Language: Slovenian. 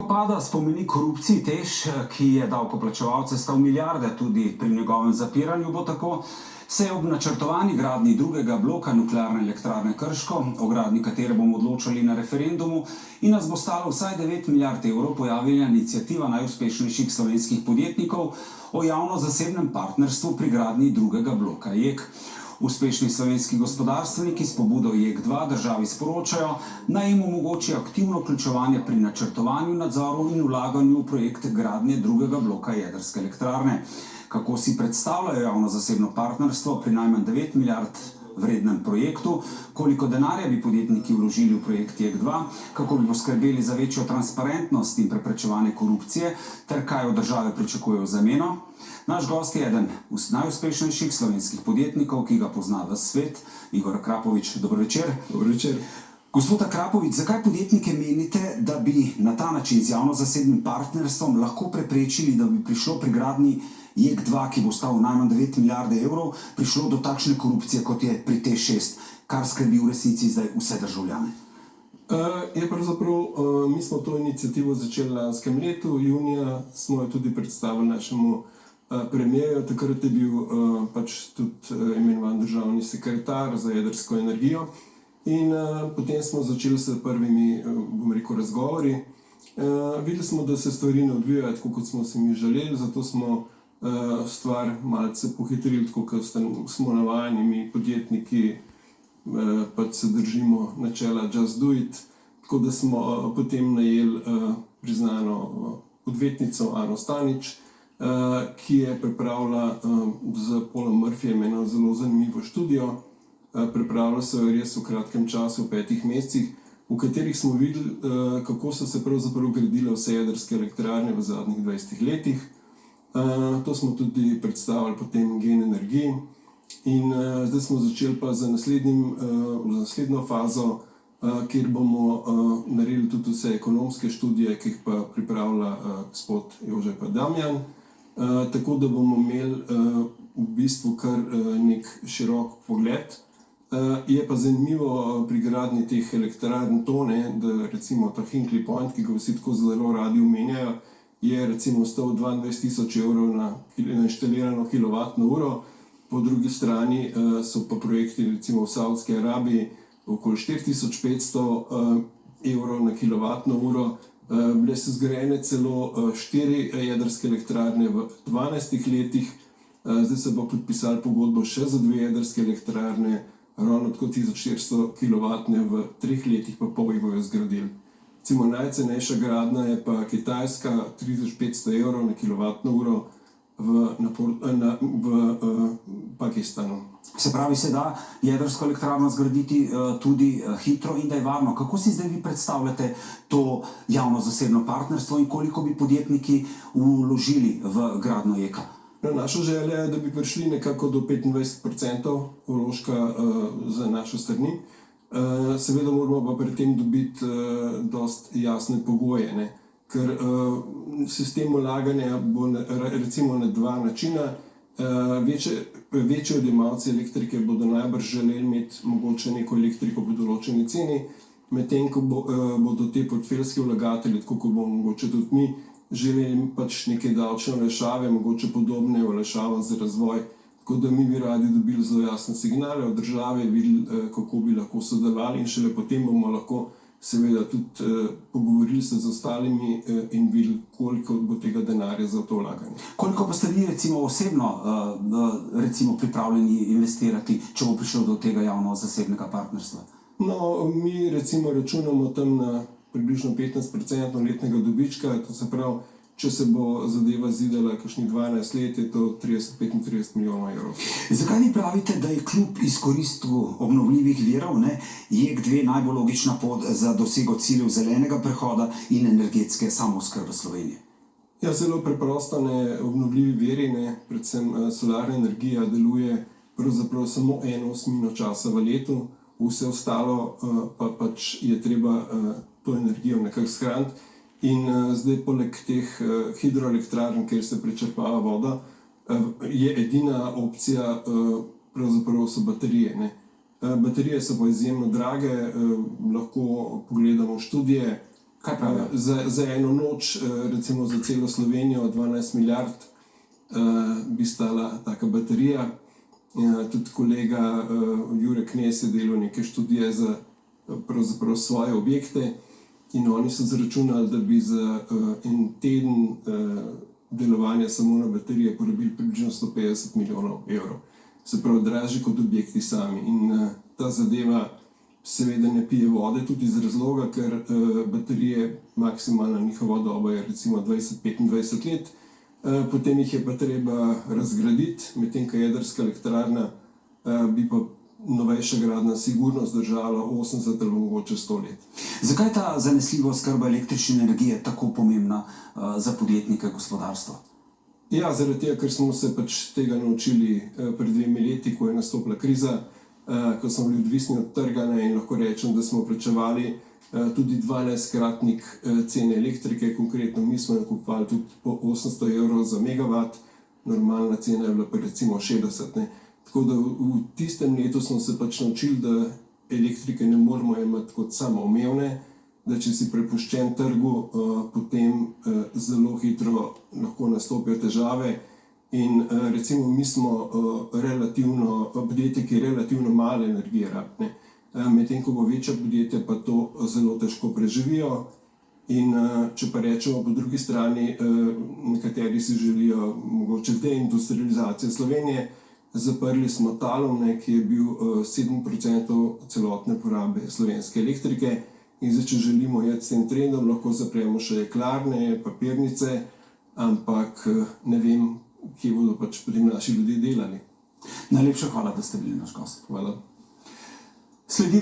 pada spomenik korupciji TEŠ, ki je davkoplačevalce stal milijarde, tudi pri njegovem zapiranju bo tako, se je ob načrtovani gradnji drugega bloka nuklearne elektrarne Krško, o gradnji katere bomo odločali na referendumu, in nas bo stalo vsaj 9 milijard evrov, pojavila iniciativa najuspešnejših slovenskih podjetnikov o javno-zasebnem partnerstvu pri gradnji drugega bloka JEK. Uspešni slovenski gospodarstveniki s pobudo JEK2 državi sporočajo, naj jim omogoči aktivno vključevanje pri načrtovanju, nadzoru in vlaganju v projekt gradnje drugega bloka jedrske elektrarne. Kako si predstavljajo javno-zasebno partnerstvo pri najmanj 9 milijard vrednem projektu, koliko denarja bi podjetniki vložili v projekt JEK2, kako bi poskrbeli za večjo transparentnost in preprečevanje korupcije, ter kaj od države pričakujejo v zameno. Naš gost je eden najuspešnejših slovenskih podjetnikov, ki ga pozna ves svet, Igor Akrapovič. Dobro večer. Dobro večer. Gospod Akrapovič, zakaj podjetnike menite, da bi na ta način z javno-zasebnim partnerstvom lahko preprečili, da bi prišlo pri gradnji JEK2, ki bo stal najmanj 9 milijarde evrov, prišlo do takšne korupcije, kot je pri TEŠ6, kar skrbi v resnici zdaj vse državljane? Mi smo to inicijativo začeli lanskem letu, junija smo jo tudi predstavili našemu premierju. Takrat je bil tudi imenovan državni sekretar za jedrsko energijo in potem smo začeli s prvimi, razgovori. Videli smo, da se stvari ne odvijajo tako, kot smo si mi želeli, zato smo stvar malce pohitrili, tako kot smo navajeni mi podjetniki, se držimo načela just do it, tako da smo potem najeli priznano odvetnico Ano Stanič, ki je pripravila z Paulom Murphyjem eno zelo zanimivo študijo. Pripravila se je res v kratkem času, v 5 mesecih, v katerih smo videli, kako so se pravzaprav gradile vse jedrske elektrarne v zadnjih 20 letih. To smo tudi predstavili potem Gen energiji in zdaj smo začeli pa z naslednjo fazo, kjer bomo naredili tudi vse ekonomske študije, ki jih pa pripravlja gospod Jože Damjan, tako da bomo imeli v bistvu kar nek širok pogled. Je pa zanimivo pri gradnji teh elektrarn to, da recimo ta Hinkley Point, ki ga vsi tako zelo radi omenjajo, je recimo stal 22.000 evrov na inštalirano kilovatno uro, po drugi strani so pa projekti recimo v Saudski Arabiji okoli 4.500 evrov na kilovatno uro. Bile so zgrajene celo 4 jedrske elektrarne v 12 letih, zdaj so pa podpisali pogodbo še za 2 jedrske elektrarne, ravno tako 1400 kilovatne v 3 letih pa pol jih bojo zgradili. Recimo najcenejša gradnja je pa kitajska, 3500 evrov na kilovatno uro v Pakistanu. Se pravi, se da jedrsko elektrarno zgraditi tudi hitro in da je varno. Kako si zdaj vi predstavljate to javno-zasebno partnerstvo in koliko bi podjetniki vložili v gradnjo JEK-a? Naša želja je, da bi prišli nekako do 25% vložka za naše strani. Seveda moramo pa pri tem dobiti dosti jasne pogoje, ker sistem vlaganja bo recimo na 2 načina. Večji odjemalci elektrike bodo najbrž želeli imeti mogoče neko elektriko po določeni ceni, medtem ko bodo te portfeljski vlagatelji, tako kot bomo mogoče tudi mi, želeli neke davčne olajšave, mogoče podobne olajšavam za razvoj. Tako da mi bi radi dobili zelo jasne signale od države, videli, kako bi lahko sodelovali in šele potem bomo lahko seveda tudi pogovorili se z ostalimi in videli, koliko bo tega denarja za to vlaganje. Koliko pa ste vi recimo osebno pripravljeni investirati, če bo prišlo do tega javno-zasebnega partnerstva? No, mi recimo računamo tam na približno 15% letnega dobička, to se pravi, če se bo zadeva zidala kakšnih 12 let, je to 30-35 milijonov evrov. Zakaj vi pravite, da je kljub izkoristku obnovljivih virov JEK2 najbolj logična pot za dosego ciljev zelenega prehoda in energetske samooskrbe Slovenije? Ja, zelo preprosto, obnovljivi viri, predvsem solarna energija deluje pravzaprav samo 1/8 časa v letu, vse ostalo pa je treba to energijo nekako shraniti. In zdaj poleg teh hidroelektrarn, kjer se prečrpava voda, je edina opcija pravzaprav so baterije. Baterije so pa izjemno drage, lahko pogledamo študije, Kaj pravijo? Za eno noč, recimo za celo Slovenijo, 12 milijard bi stala taka baterija. Tudi kolega Jure Knez je delal neke študije za pravzaprav svoje objekte in oni so zračunali, da bi za en teden delovanja samo na baterije porabili približno 150 milijonov evrov. Se pravi, dražji kot objekti sami. In ta zadeva seveda ne pije vode, tudi iz razloga, ker baterije, maksimalna njihova doba je recimo 20-25 let, potem jih je pa treba razgraditi, medtem ko jedrska elektrarna bi pa novejša gradnja sigurno zdržala 80 ali mogoče 100 let. Zakaj je ta zanesljiva oskrba električne energije tako pomembna za podjetnike, gospodarstvo? Ja, zaradi tega, ker smo se pač tega naučili pred 2 leti, ko je nastopila kriza, ko smo bili odvisni od trga in lahko rečem, da smo plačevali tudi 12-kratnik cene elektrike. Konkretno mi smo nakupovali tudi po 800 evrov za megavat, normalna cena je bila pa recimo 60. Ne. Tako da v tistem letu smo se pač naučili, da elektrike ne moramo imeti kot samoumevne, da če si prepuščen trgu, potem zelo hitro lahko nastopijo težave. In recimo mi smo podjetje, ki relativno malo energije rabi. Medtem ko bo večja podjetja, pa to zelo težko preživijo. In če pa rečemo po drugi strani, nekateri si želijo mogoče deindustrializacije Slovenije, zaprli smo Talum, ki je bil 7% celotne porabe slovenske elektrike. In zdaj, če želimo iti s tem trendom, lahko zapremo še jeklarne, papirnice, ampak ne vem, kje bodo pač potem naši ljudje delali. Najlepša hvala, da ste bili naš gost. Hvala. Sledi